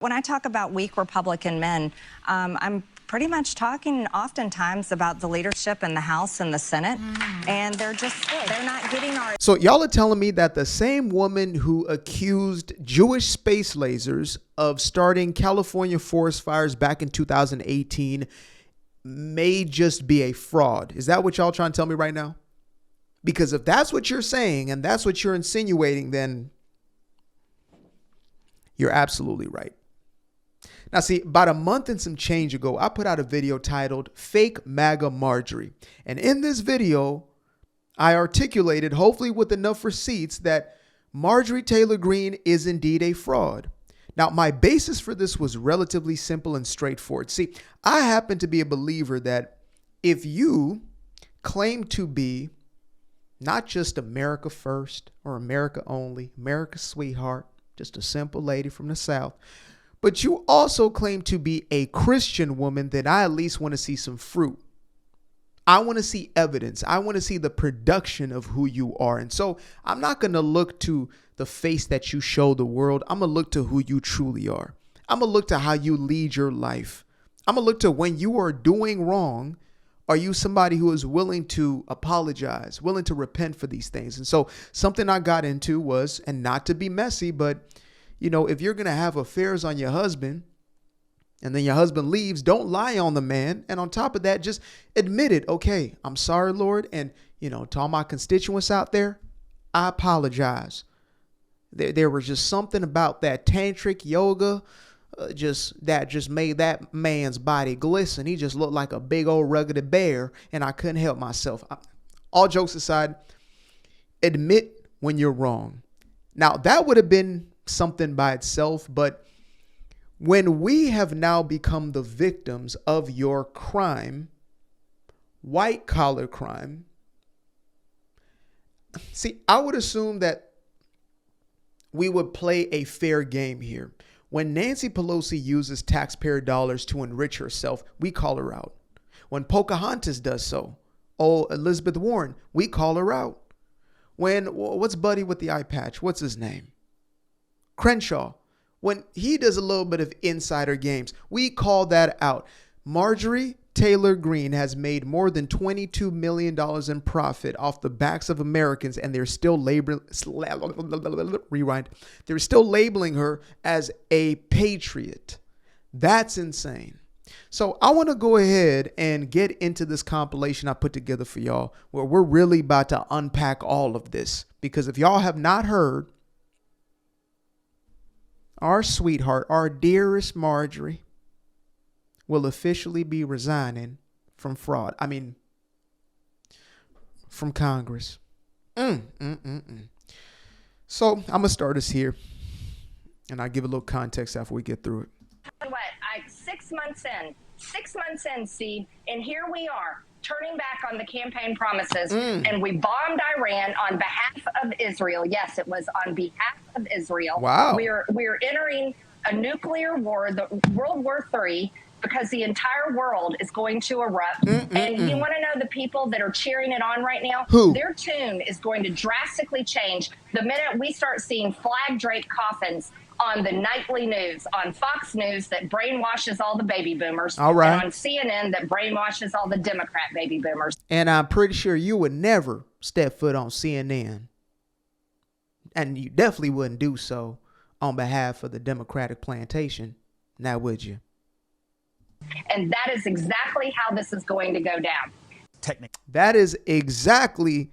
When I talk about weak Republican men, I'm pretty much talking oftentimes about the leadership in the House and the Senate, and they're not getting our... So y'all are telling me that the same woman who accused Jewish space lasers of starting California forest fires back in 2018 may just be a fraud. Is that what y'all trying to tell me right now? Because if that's what you're saying and that's what you're insinuating, then you're absolutely right. Now, see, about a month and some change ago, I put out a video titled Fake MAGA Marjorie. And in this video, I articulated, hopefully with enough receipts, that Marjorie Taylor Greene is indeed a fraud. Now, my basis for this was relatively simple and straightforward. See, I happen to be a believer that if you claim to be not just America first or America only, America's sweetheart, just a simple lady from the South, but you also claim to be a Christian woman, then I at least want to see some fruit. I want to see evidence. I want to see the production of who you are. And so I'm not going to look to the face that you show the world. I'm going to look to who you truly are. I'm going to look to how you lead your life. I'm going to look to when you are doing wrong, are you somebody who is willing to apologize, willing to repent for these things? And so something I got into was, and not to be messy, but you know, if you're going to have affairs on your husband and then your husband leaves, don't lie on the man. And on top of that, just admit it. Okay, I'm sorry, Lord. And, you know, to all my constituents out there, I apologize. There was just something about that tantric yoga that just made that man's body glisten. He just looked like a big old rugged bear and I couldn't help myself. All jokes aside, admit when you're wrong. Now, that would have been something by itself, but when we have now become the victims of your crime, white collar crime, see, I would assume that we would play a fair game here. When Nancy Pelosi uses taxpayer dollars to enrich herself, we call her out. When Pocahontas does so, Elizabeth Warren, we call her out. What's Buddy with the eye patch? What's his name? Crenshaw, when he does a little bit of insider games, we call that out. Marjorie Taylor Greene has made more than $22 million in profit off the backs of Americans, and they're still They're still labeling her as a patriot. That's insane. So I want to go ahead and get into this compilation I put together for y'all, where we're really about to unpack all of this. Because if y'all have not heard, our sweetheart, our dearest Marjorie, will officially be resigning from from Congress. So I'm going to start us here, and I'll give a little context after we get through it. What, 6 months in, Steve, and here we are, turning back on the campaign promises, and we bombed Iran on behalf of Israel. Yes, it was on behalf of Israel. Wow. We're entering a nuclear war, the World War III, because the entire world is going to erupt. And you want to know the people that are cheering it on right now? Who? Their tune is going to drastically change the minute we start seeing flag-draped coffins on the nightly news, on Fox News that brainwashes all the baby boomers. All right. And on CNN that brainwashes all the Democrat baby boomers. And I'm pretty sure you would never step foot on CNN. And you definitely wouldn't do so on behalf of the Democratic plantation. Now, would you? And that is exactly how this is going to go down. That is exactly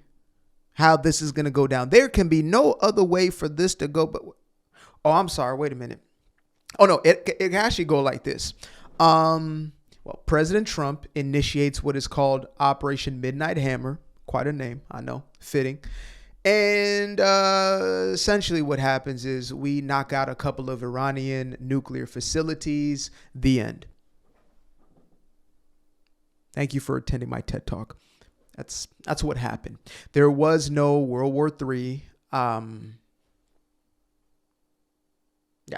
how this is going to go down. There can be no other way for this to go. But oh, I'm sorry. Wait a minute. Oh, no, it can actually go like this. Well, President Trump initiates what is called Operation Midnight Hammer. Quite a name. I know. Fitting. And essentially what happens is we knock out a couple of Iranian nuclear facilities. The end. Thank you for attending my TED Talk. That's what happened. There was no World War III.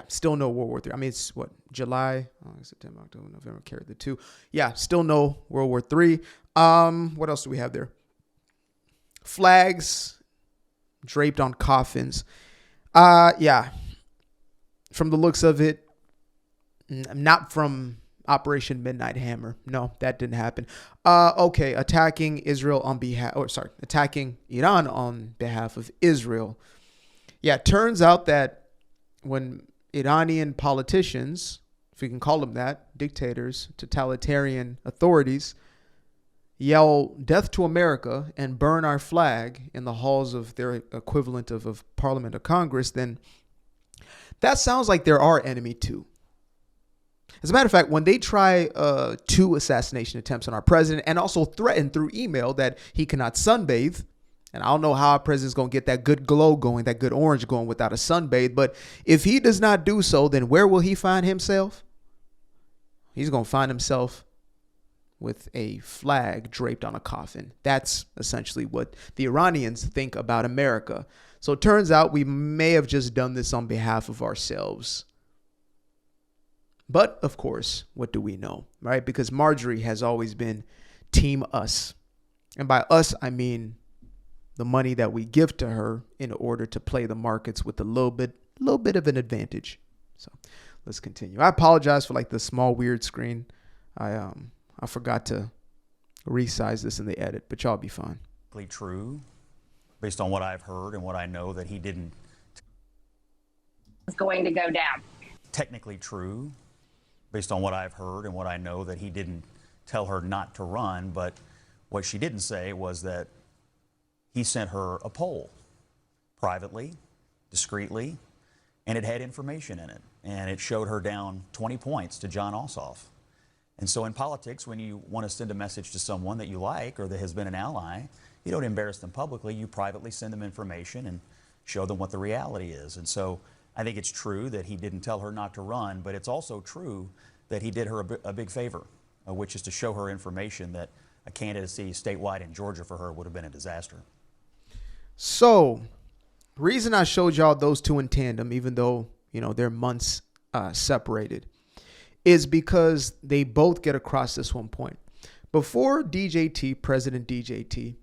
Still no World War III. I mean, it's what, July, September, October, November, carried the two. Yeah, still no World War III. What else do we have there? Flags draped on coffins. From the looks of it, Not from Operation Midnight Hammer. No, that didn't happen. Okay, attacking attacking Iran on behalf of Israel. Yeah, it turns out that when Iranian politicians, if we can call them that, dictators, totalitarian authorities, yell death to America and burn our flag in the halls of their equivalent of Parliament or Congress, then that sounds like they're our enemy too. As a matter of fact, when they try 2 assassination attempts on our president and also threaten through email that he cannot sunbathe, and I don't know how our president's going to get that good glow going, that good orange going without a sunbathe, but if he does not do so, then where will he find himself? He's going to find himself with a flag draped on a coffin. That's essentially what the Iranians think about America. So it turns out we may have just done this on behalf of ourselves. But of course, what do we know, right? Because Marjorie has always been team us. And by us, I mean the money that we give to her in order to play the markets with a little bit of an advantage. So let's continue. I apologize for like the small weird screen. I forgot to resize this in the edit, but y'all be fine. True, based on what I've heard and what I know, that he didn't. It's going to go down. Technically true, based on what I've heard and what I know, that he didn't tell her not to run, but what she didn't say was that he sent her a poll privately, discreetly, and it had information in it, and it showed her down 20 points to John Ossoff. And so in politics, when you want to send a message to someone that you like or that has been an ally, you don't embarrass them publicly. You privately send them information and show them what the reality is. And so I think it's true that he didn't tell her not to run, but it's also true that he did her a big favor, which is to show her information that a candidacy statewide in Georgia for her would have been a disaster. So, reason I showed y'all those two in tandem, even though, they're months separated, is because they both get across this one point. Before DJT, President DJT,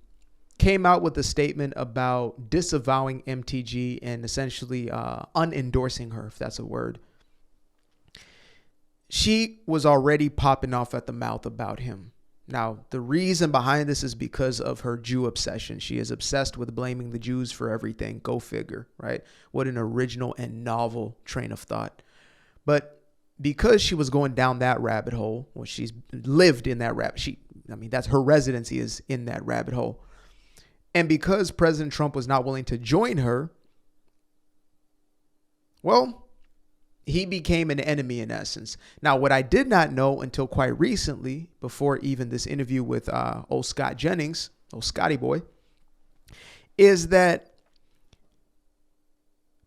came out with a statement about disavowing MTG and essentially unendorsing her, if that's a word, she was already popping off at the mouth about him. Now, the reason behind this is because of her Jew obsession. She is obsessed with blaming the Jews for everything. Go figure, right? What an original and novel train of thought. But because she was going down that rabbit hole, well, she's lived in that that's her residency is in that rabbit hole. And because President Trump was not willing to join her, well, he became an enemy in essence. Now, what I did not know until quite recently, before even this interview with old Scott Jennings, old Scotty boy, is that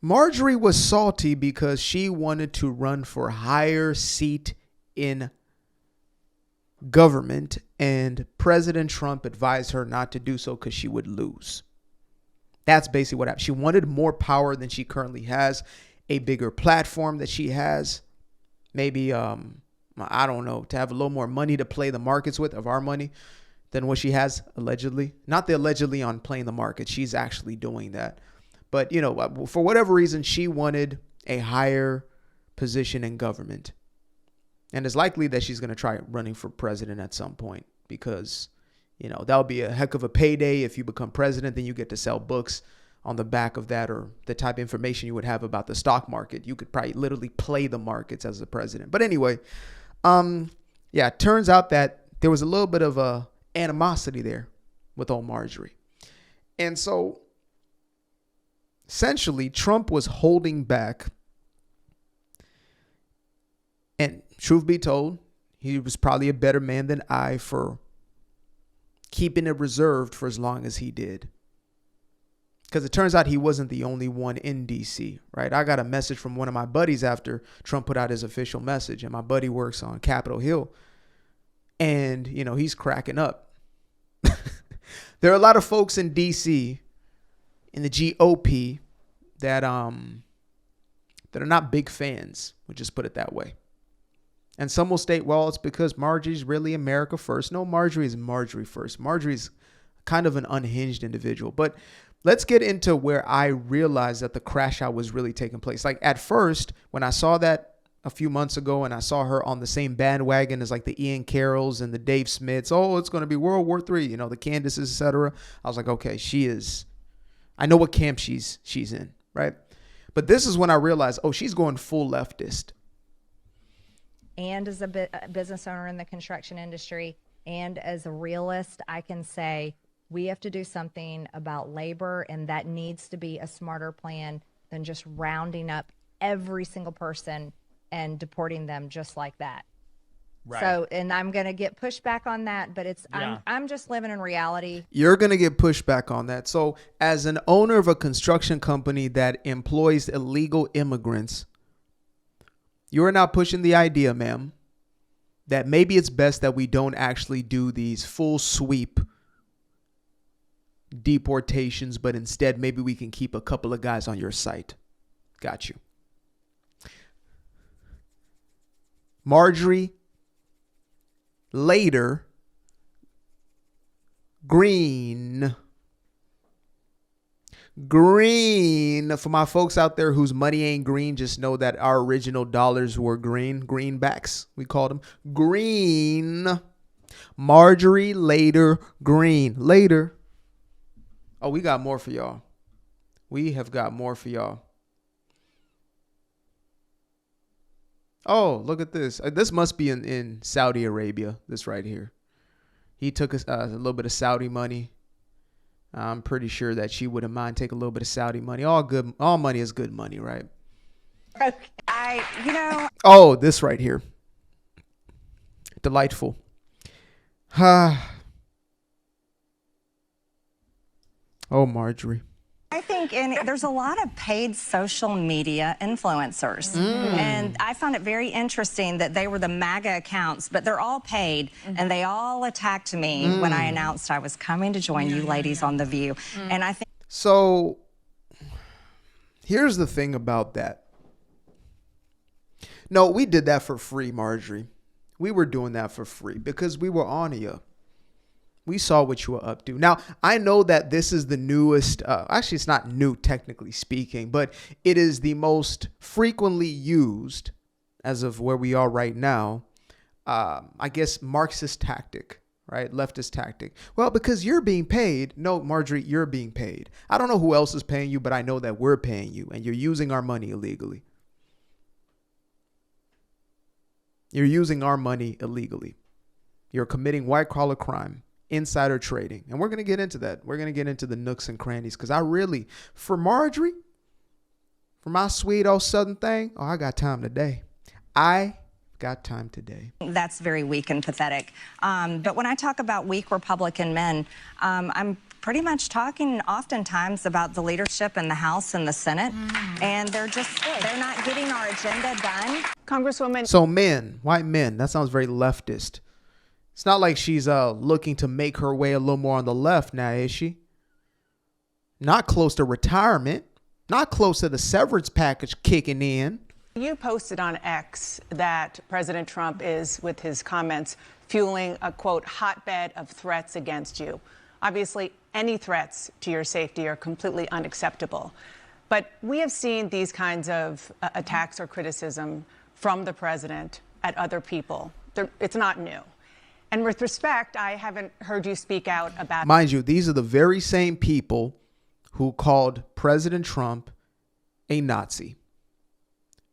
Marjorie was salty because she wanted to run for a higher seat in government, and President Trump advised her not to do so because she would lose. That's basically what happened. She wanted more power than she currently has, a bigger platform that she has, maybe, I don't know, to have a little more money to play the markets with, of our money, than what she has allegedly. Not the allegedly on playing the market. She's actually doing that. But, for whatever reason, she wanted a higher position in government. And it's likely that she's going to try running for president at some point because, that'll be a heck of a payday. If you become president, then you get to sell books on the back of that, or the type of information you would have about the stock market. You could probably literally play the markets as a president. But anyway, it turns out that there was a little bit of a animosity there with old Marjorie. And so essentially, Trump was holding back. And truth be told, he was probably a better man than I for keeping it reserved for as long as he did. Because it turns out he wasn't the only one in D.C., right? I got a message from one of my buddies after Trump put out his official message. And my buddy works on Capitol Hill. And, he's cracking up. There are a lot of folks in D.C., in the GOP, that are not big fans. We'll just put it that way. And some will state, well, it's because Marjorie's really America first. No, Marjorie is Marjorie first. Marjorie's kind of an unhinged individual. But let's get into where I realized that the crash out was really taking place. Like at first, when I saw that a few months ago, and I saw her on the same bandwagon as like the Ian Carrolls and the Dave Smiths. Oh, it's going to be World War III, you know, the Candaces, etc. I was like, okay, I know what camp she's in, right? But this is when I realized, oh, she's going full leftist. And as a business owner in the construction industry and as a realist, I can say we have to do something about labor, and that needs to be a smarter plan than just rounding up every single person and deporting them just like that. Right. So, and I'm going to get pushback on that, but I'm just living in reality. You're going to get pushback on that. So as an owner of a construction company that employs illegal immigrants, you are now pushing the idea, ma'am, that maybe it's best that we don't actually do these full sweep deportations, but instead maybe we can keep a couple of guys on your site. Got you. Marjorie, later, Greene, for my folks out there whose money ain't green, just know that our original dollars were green, greenbacks, we called them. Greene, Marjorie, later, Greene, later. Oh, we got more for y'all. We have got more for y'all. Oh, look at this. This must be in Saudi Arabia, this right here. He took a little bit of Saudi money. I'm pretty sure that she wouldn't mind taking a little bit of Saudi money. All money is good money, right? Okay. Oh, this right here. Delightful. Oh, Marjorie. I think there's a lot of paid social media influencers. And I found it very interesting that they were the MAGA accounts, but they're all paid. And they all attacked me when I announced I was coming to join you ladies on The View. And I think. So here's the thing about that. No, we did that for free, Marjorie. We were doing that for free because we were on you. We saw what you were up to. Now, I know that this is the newest, actually it's not new technically speaking, but it is the most frequently used, as of where we are right now, I guess Marxist tactic, right? Leftist tactic. Well, because you're being paid. No, Marjorie, you're being paid. I don't know who else is paying you, but I know that we're paying you and you're using our money illegally. You're using our money illegally. You're committing white collar crime. Insider trading. And we're going to get into that. We're going to get into the nooks and crannies because for Marjorie, for my sweet old Southern thing, I got time today. That's very weak and pathetic. But when I talk about weak Republican men, I'm pretty much talking oftentimes about the leadership in the House and the Senate. And they're not getting our agenda done. Congresswoman. So white men, that sounds very leftist. It's not like she's looking to make her way a little more on the left now, is she? Not close to retirement. Not close to the severance package kicking in. You posted on X that President Trump is, with his comments, fueling a, quote, hotbed of threats against you. Obviously, any threats to your safety are completely unacceptable. But we have seen these kinds of attacks or criticism from the president at other people. It's not new. And with respect, I haven't heard you speak out about. Mind you, these are the very same people who called President Trump a Nazi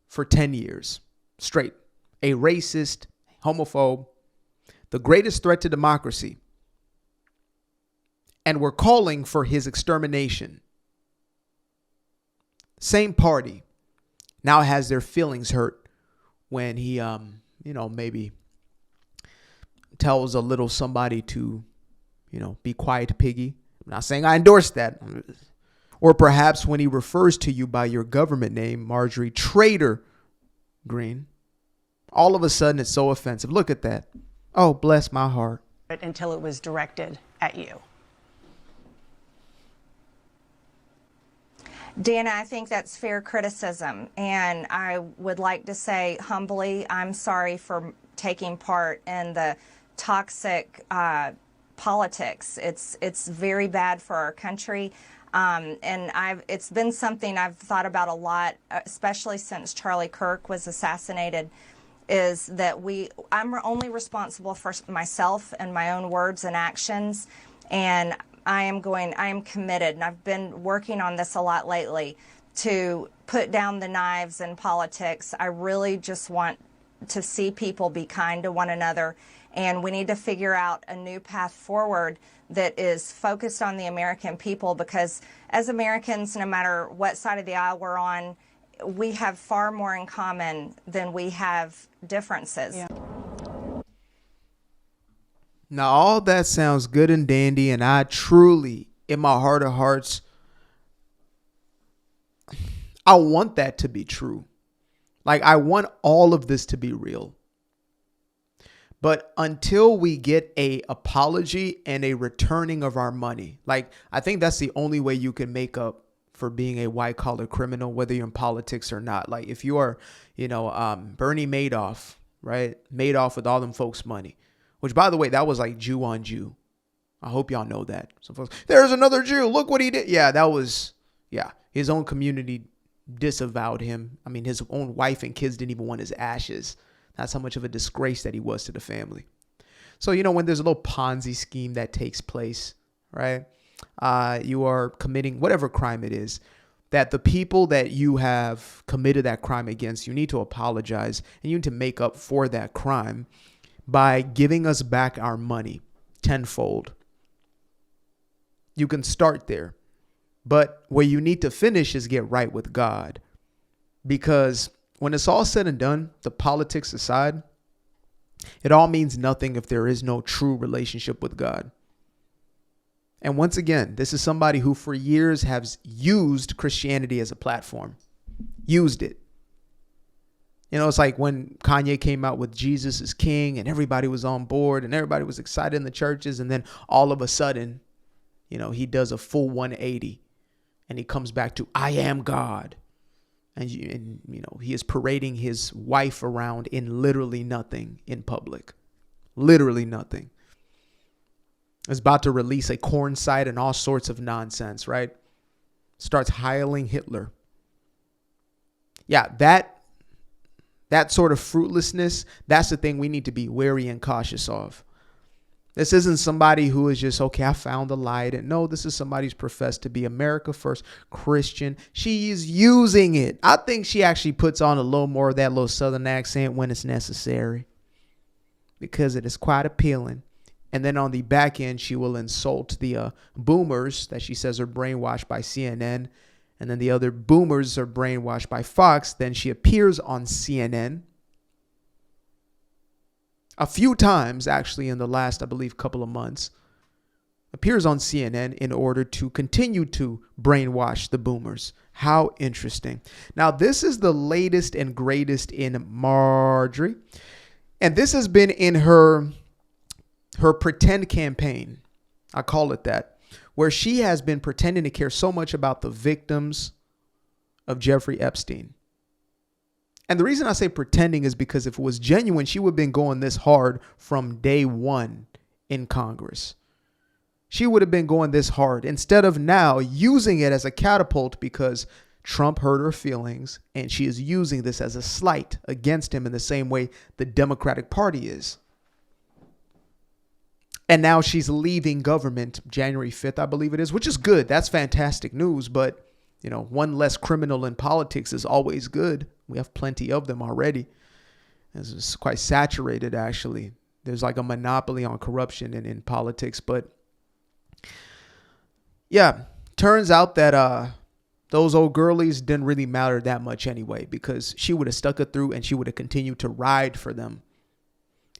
for 10 years straight. A racist, homophobe, the greatest threat to democracy. And were calling for his extermination. Same party now has their feelings hurt when he, maybe tells a little somebody to, be quiet, piggy. I'm not saying I endorse that. Or perhaps when he refers to you by your government name, Marjorie, traitor, Greene. All of a sudden, it's so offensive. Look at that. Oh, bless my heart. Until it was directed at you. Dana, I think that's fair criticism. And I would like to say humbly, I'm sorry for taking part in the toxic politics. It's very bad for our country. And it's been something I've thought about a lot, especially since Charlie Kirk was assassinated, is that I'm only responsible for myself and my own words and actions. And I am committed, and I've been working on this a lot lately, to put down the knives in politics. I really just want to see people be kind to one another, and we need to figure out a new path forward that is focused on the American people, because as Americans, no matter what side of the aisle we're on, we have far more in common than we have differences. Yeah. Now, all that sounds good and dandy, and I truly, in my heart of hearts, I want that to be true. Like, I want all of this to be real. But until we get a apology and a returning of our money, like, I think that's the only way you can make up for being a white collar criminal, whether you're in politics or not. Like, if you are, Bernie Madoff, right? Madoff with all them folks' money, which, by the way, that was like Jew on Jew. I hope y'all know that. Some folks, there's another Jew. Look what he did. Yeah, his own community disavowed him. I mean, his own wife and kids didn't even want his ashes. That's how much of a disgrace that he was to the family. So, when there's a little Ponzi scheme that takes place, right? You are committing whatever crime it is, that the people that you have committed that crime against, you need to apologize, and you need to make up for that crime by giving us back our money tenfold. You can start there. But where you need to finish is get right with God. Because when it's all said and done, the politics aside, it all means nothing if there is no true relationship with God. And once again, this is somebody who for years has used Christianity as a platform. Used it. It's like when Kanye came out with Jesus is King and everybody was on board and everybody was excited in the churches. And then all of a sudden, he does a full 180 and he comes back to I am God. And he is parading his wife around in literally nothing in public. Literally nothing. Is about to release a corn site and all sorts of nonsense, right? Starts heiling Hitler. Yeah, that sort of fruitlessness, that's the thing we need to be wary and cautious of. This isn't somebody who is just, okay, I found the light. And no, this is somebody who's professed to be America first Christian. She is using it. I think she actually puts on a little more of that little Southern accent when it's necessary, because it is quite appealing. And then on the back end, she will insult the boomers that she says are brainwashed by CNN. And then the other boomers are brainwashed by Fox. Then she appears on CNN a few times, actually, in the last, I believe, couple of months. Appears on CNN in order to continue to brainwash the boomers. How interesting. Now, this is the latest and greatest in Marjorie. And this has been in her pretend campaign. I call it that, where she has been pretending to care so much about the victims of Jeffrey Epstein. And the reason I say pretending is because if it was genuine, she would have been going this hard from day one in Congress. She would have been going this hard instead of now using it as a catapult because Trump hurt her feelings, and she is using this as a slight against him in the same way the Democratic Party is. And now she's leaving government January 5th, I believe it is, which is good. That's fantastic news. But, one less criminal in politics is always good. We have plenty of them already. It's quite saturated, actually. There's like a monopoly on corruption in politics. But yeah, turns out that those old girlies didn't really matter that much anyway, because she would have stuck it through and she would have continued to ride for them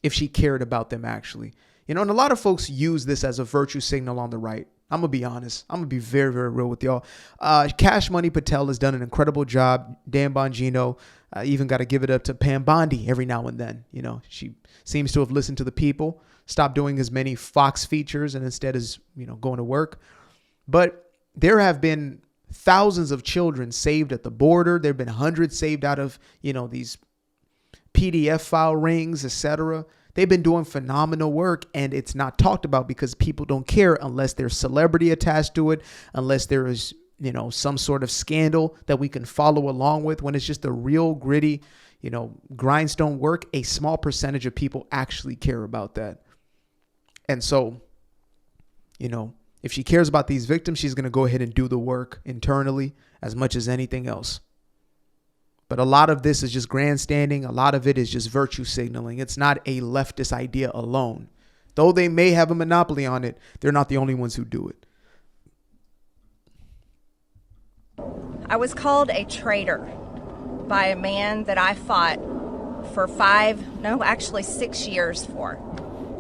if she cared about them, actually. And a lot of folks use this as a virtue signal on the right. I'm going to be honest. I'm going to be very, very real with y'all. Cash Money Patel has done an incredible job. Dan Bongino, even got to give it up to Pam Bondi every now and then. She seems to have listened to the people, stopped doing as many Fox features, and instead is, going to work. But there have been thousands of children saved at the border. There have been hundreds saved out of, these PDF file rings, etc. They've been doing phenomenal work, and it's not talked about because people don't care unless there's celebrity attached to it, unless there is, some sort of scandal that we can follow along with. When it's just the real gritty, grindstone work, a small percentage of people actually care about that. And so, if she cares about these victims, she's going to go ahead and do the work internally as much as anything else. But a lot of this is just grandstanding. A lot of it is just virtue signaling. It's not a leftist idea alone. Though they may have a monopoly on it, they're not the only ones who do it. I was called a traitor by a man that I fought for 6 years for.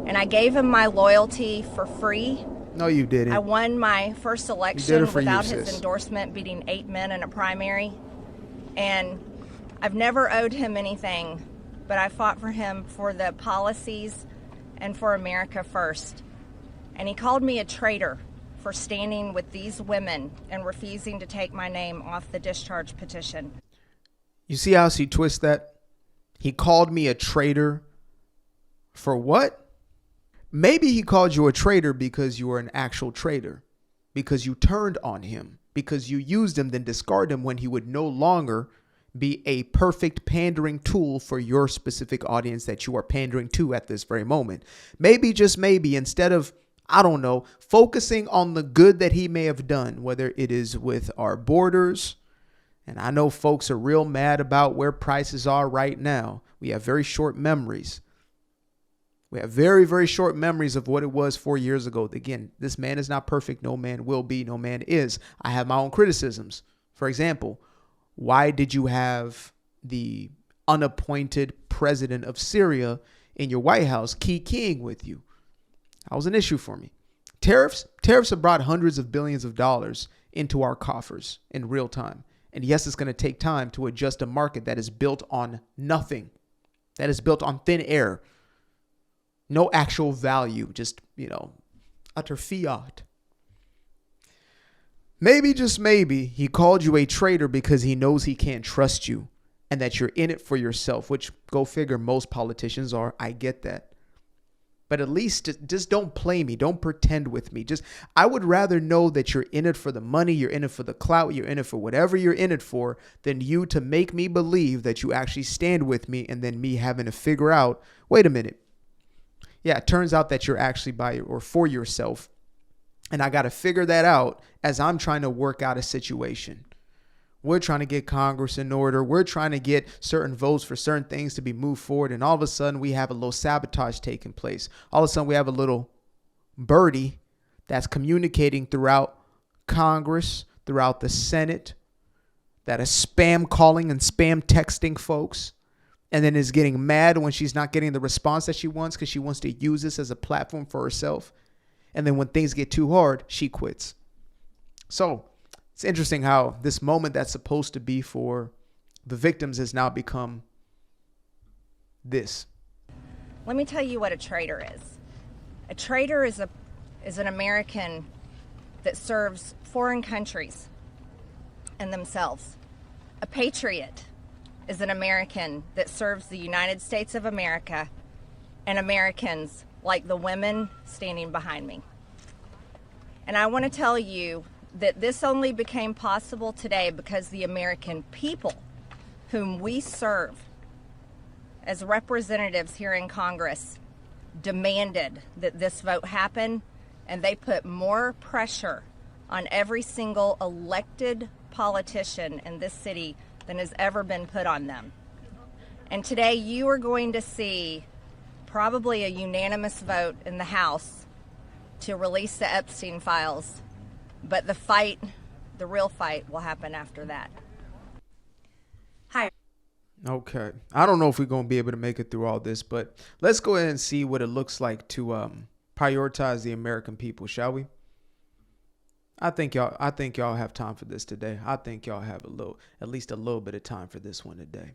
And I gave him my loyalty for free. No, you didn't. I won my first election without his sis. endorsement, beating 8 men in a primary. And I've never owed him anything, but I fought for him for the policies and for America first. And he called me a traitor for standing with these women and refusing to take my name off the discharge petition. You see how she twists that? He called me a traitor for what? Maybe he called you a traitor because you were an actual traitor, because you turned on him, because you used him, then discarded him when he would no longer be a perfect pandering tool for your specific audience that you are pandering to at this very moment. Maybe, just maybe, instead of, focusing on the good that he may have done, whether it is with our borders, and I know folks are real mad about where prices are right now. We have very short memories. We have very, very short memories of what it was 4 years ago. Again, this man is not perfect. No man will be. No man is. I have my own criticisms. For example, why did you have the unappointed president of Syria in your White House keying with you? That was an issue for me. Tariffs have brought hundreds of billions of dollars into our coffers in real time. And yes, it's going to take time to adjust a market that is built on nothing, that is built on thin air. No actual value, just, utter fiat. Maybe, just maybe, he called you a traitor because he knows he can't trust you and that you're in it for yourself, which, go figure, most politicians are. I get that. But at least just don't play me. Don't pretend with me. I would rather know that you're in it for the money, you're in it for the clout, you're in it for whatever you're in it for, than you to make me believe that you actually stand with me and then me having to figure out, wait a minute. Yeah, it turns out that you're actually by or for yourself. And I got to figure that out as I'm trying to work out a situation. We're trying to get Congress in order. We're trying to get certain votes for certain things to be moved forward. And all of a sudden we have a little sabotage taking place. All of a sudden we have a little birdie that's communicating throughout Congress, throughout the Senate, that is spam calling and spam texting folks. And then is getting mad when she's not getting the response that she wants because she wants to use this as a platform for herself. And then when things get too hard, she quits. So it's interesting how this moment that's supposed to be for the victims has now become this. Let me tell you what a traitor is. A traitor is an American that serves foreign countries and themselves. A patriot is an American that serves the United States of America and Americans like the women standing behind me. And I want to tell you that this only became possible today because the American people whom we serve as representatives here in Congress demanded that this vote happen, and they put more pressure on every single elected politician in this city than has ever been put on them. And today you are going to see probably a unanimous vote in the House to release the Epstein files. But the real fight will happen after that. Hi. Okay. I don't know if we're going to be able to make it through all this, but let's go ahead and see what it looks like to prioritize the American people, shall we? I think y'all have time for this today. I think y'all have at least a little bit of time for this one today.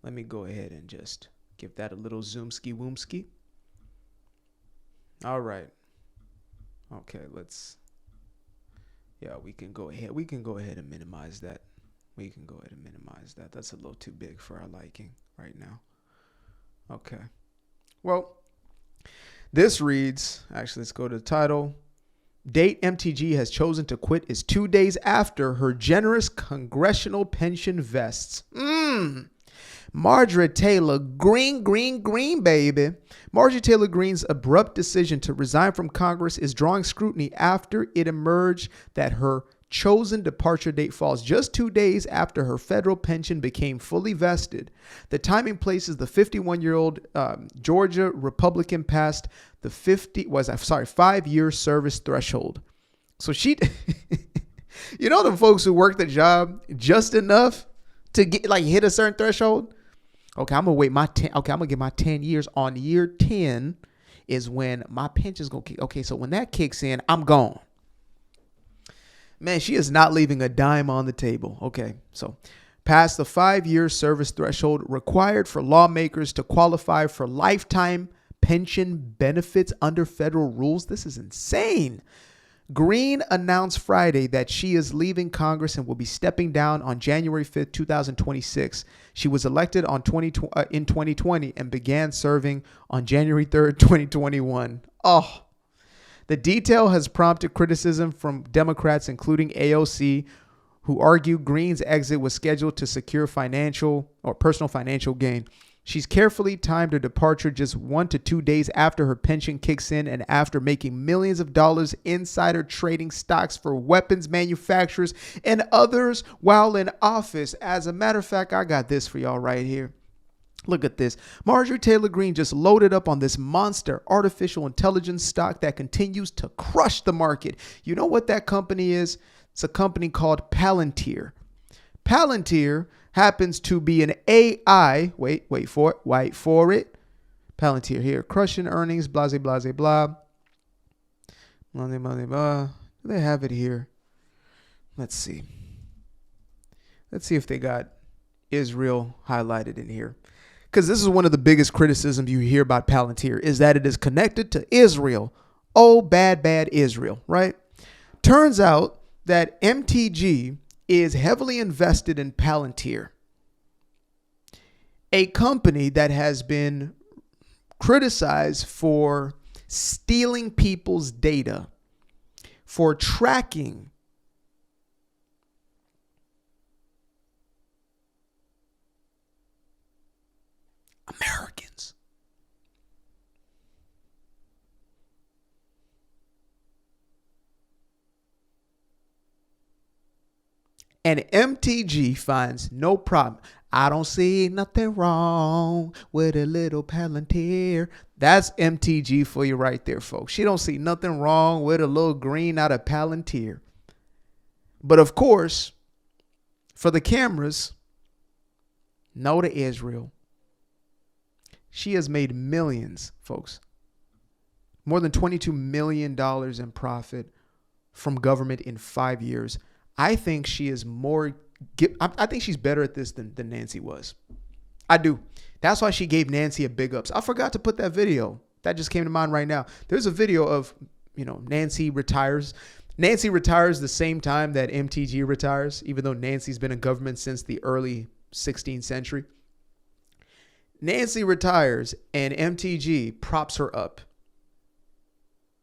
Let me go ahead and just give that a little zoomski woomski. All right. Okay, we can go ahead. We can go ahead and minimize that. That's a little too big for our liking right now. Okay. Well, this reads, actually, let's go to the title. Date MTG has chosen to quit is 2 days after her generous congressional pension vests. Marjorie Taylor Greene, baby. Marjorie Taylor Greene's abrupt decision to resign from Congress is drawing scrutiny after it emerged that her chosen departure date falls just 2 days after her federal pension became fully vested. The timing places the 51-year-old Georgia Republican past the 5-year service threshold. So she, you know, the folks who work the job just enough to get hit a certain threshold. Okay, I'm gonna wait my 10. Okay, I'm gonna get my 10 years. On year 10 is when my pension's gonna kick. Okay, so when that kicks in, I'm gone. Man, she is not leaving a dime on the table. Okay, so past the 5-year service threshold required for lawmakers to qualify for lifetime pension benefits under federal rules. This is insane. Greene announced Friday that she is leaving Congress and will be stepping down on January 5th, 2026. She was elected in 2020 and began serving on January 3rd, 2021. Oh, the detail has prompted criticism from Democrats, including AOC, who argue Greene's exit was scheduled to secure financial or personal financial gain. She's carefully timed her departure just 1 to 2 days after her pension kicks in and after making millions of dollars insider trading stocks for weapons manufacturers and others while in office. As a matter of fact, I got this for y'all right here. Look at this. Marjorie Taylor Greene just loaded up on this monster artificial intelligence stock that continues to crush the market. You know what that company is? It's a company called Palantir. Palantir happens to be an AI. Wait for it. Palantir here. Crushing earnings, blah, blah, blah, blah. Blah, blah, blah. They have it here. Let's see. Let's see if they got Israel highlighted in here. Because this is one of the biggest criticisms you hear about Palantir is that it is connected to Israel. Oh, bad Israel, right? Turns out that MTG is heavily invested in Palantir, a company that has been criticized for stealing people's data, for tracking Americans. And MTG finds no problem. I don't see nothing wrong with a little Palantir. That's MTG for you right there, folks. She don't see nothing wrong with a little green out of Palantir. But of course, for the cameras, no to Israel. She has made millions, folks. More than $22 million in profit from government in 5 years. I think she is I think she's better at this than Nancy was. I do. That's why she gave Nancy a big ups. I forgot to put that video. That just came to mind right now. There's a video of, Nancy retires. Nancy retires the same time that MTG retires, even though Nancy's been in government since the early 16th century. Nancy retires and MTG props her up.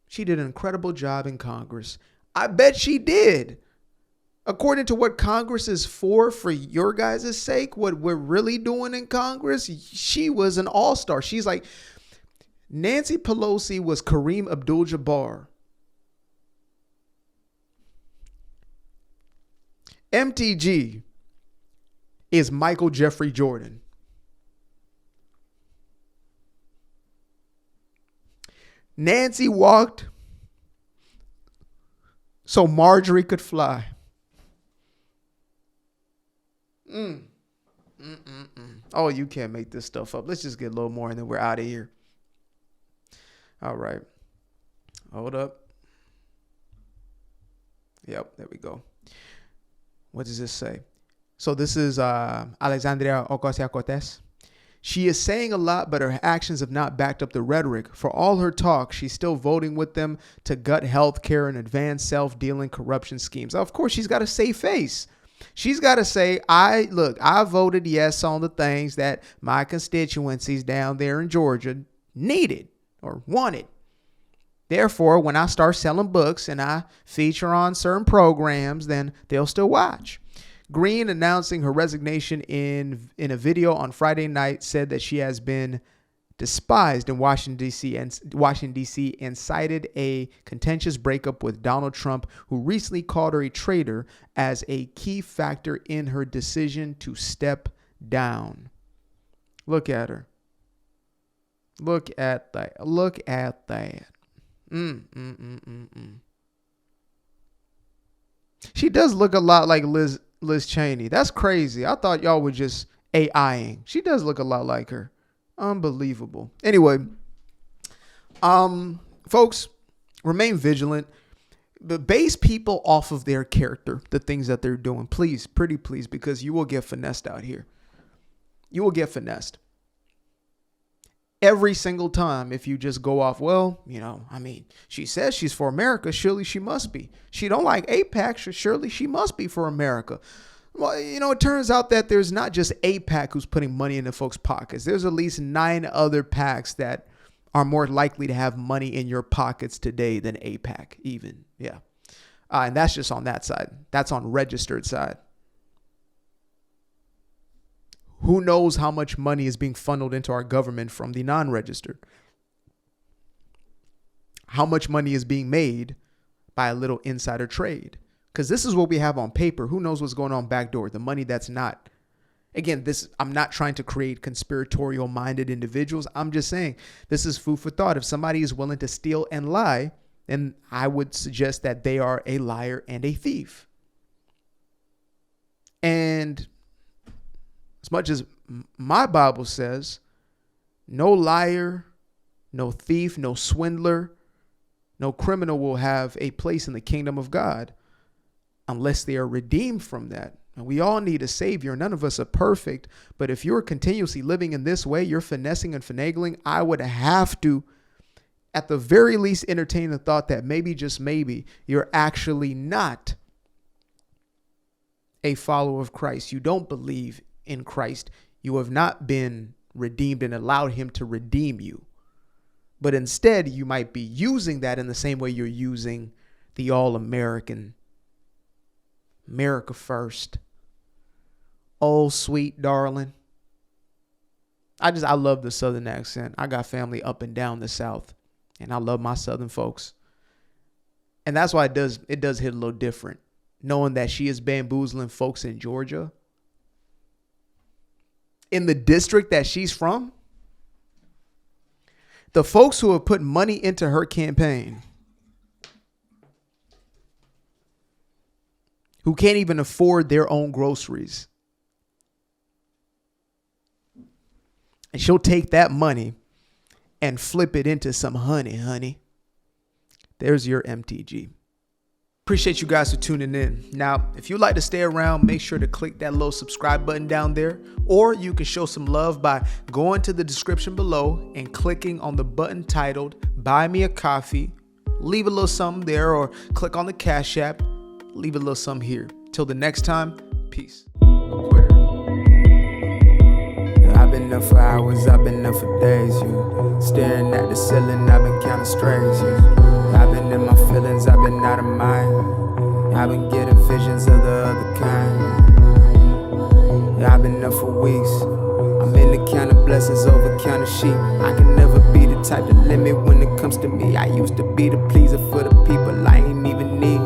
She did an incredible job in Congress. I bet she did. According to what Congress is for your guys' sake, what we're really doing in Congress, she was an all-star. She's like, Nancy Pelosi was Kareem Abdul-Jabbar. MTG is Michael Jeffrey Jordan. Nancy walked so Marjorie could fly. Oh, you can't make this stuff up. Let's just get a little more and then we're out of here. All right. Hold up. Yep, there we go. What does this say? So this is Alexandria Ocasio-Cortez. She is saying a lot, but her actions have not backed up the rhetoric. For all her talk, she's still voting with them to gut health care and advance self-dealing corruption schemes. Of course, she's got a safe face. She's got to say, I voted yes on the things that my constituencies down there in Georgia needed or wanted. Therefore, when I start selling books and I feature on certain programs, then they'll still watch. Greene, announcing her resignation in a video on Friday night, said that she has been despised in Washington, D.C. and cited a contentious breakup with Donald Trump, who recently called her a traitor, as a key factor in her decision to step down. Look at her. Look at that. Look at that. She does look a lot like Liz Cheney. That's crazy. I thought y'all were just AIing. She does look a lot like her. Unbelievable. Anyway, folks, remain vigilant. But base people off of their character, the things that they're doing. Please, pretty please, because you will get finessed out here. You will get finessed. Every single time, if you just go off, well, she says she's for America, surely she must be. She don't like AIPAC, surely she must be for America. Well, it turns out that there's not just AIPAC who's putting money into folks' pockets. There's at least 9 other PACs that are more likely to have money in your pockets today than AIPAC even. Yeah. And that's just on that side. That's on registered side. Who knows how much money is being funneled into our government from the non-registered? How much money is being made by a little insider trade? Because this is what we have on paper. Who knows what's going on backdoor? The money that's not. Again, I'm not trying to create conspiratorial minded individuals. I'm just saying this is food for thought. If somebody is willing to steal and lie, then I would suggest that they are a liar and a thief. And as much as my Bible says, no liar, no thief, no swindler, no criminal will have a place in the kingdom of God unless they are redeemed from that. And we all need a savior. None of us are perfect. But if you're continuously living in this way, you're finessing and finagling, I would have to, at the very least, entertain the thought that maybe, just maybe, you're actually not a follower of Christ. You don't believe in Christ. You have not been redeemed and allowed him to redeem you. But instead, you might be using that in the same way you're using the all-American, America first. Oh, sweet darling. I love the Southern accent. I got family up and down the South, and I love my Southern folks. And that's why it does hit a little different, knowing that she is bamboozling folks in Georgia, in the district that she's from. The folks who have put money into her campaign, who can't even afford their own groceries. And she'll take that money and flip it into some honey. There's your MTG. Appreciate you guys for tuning in. Now, if you'd like to stay around, make sure to click that little subscribe button down there. Or you can show some love by going to the description below and clicking on the button titled Buy Me a Coffee. Leave a little something there, or click on the Cash App. Leave a little something here. Till the next time, peace. I've been up for hours, I've been up for days, you. Staring at the ceiling, I've been counting strays, you. I've been in my feelings, I've been out of mind. I've been getting visions of the other kind. I've been up for weeks. I'm in the counting blessings over counting sheep. I can never be the type to limit when it comes to me. I used to be the pleaser for the people I ain't even need.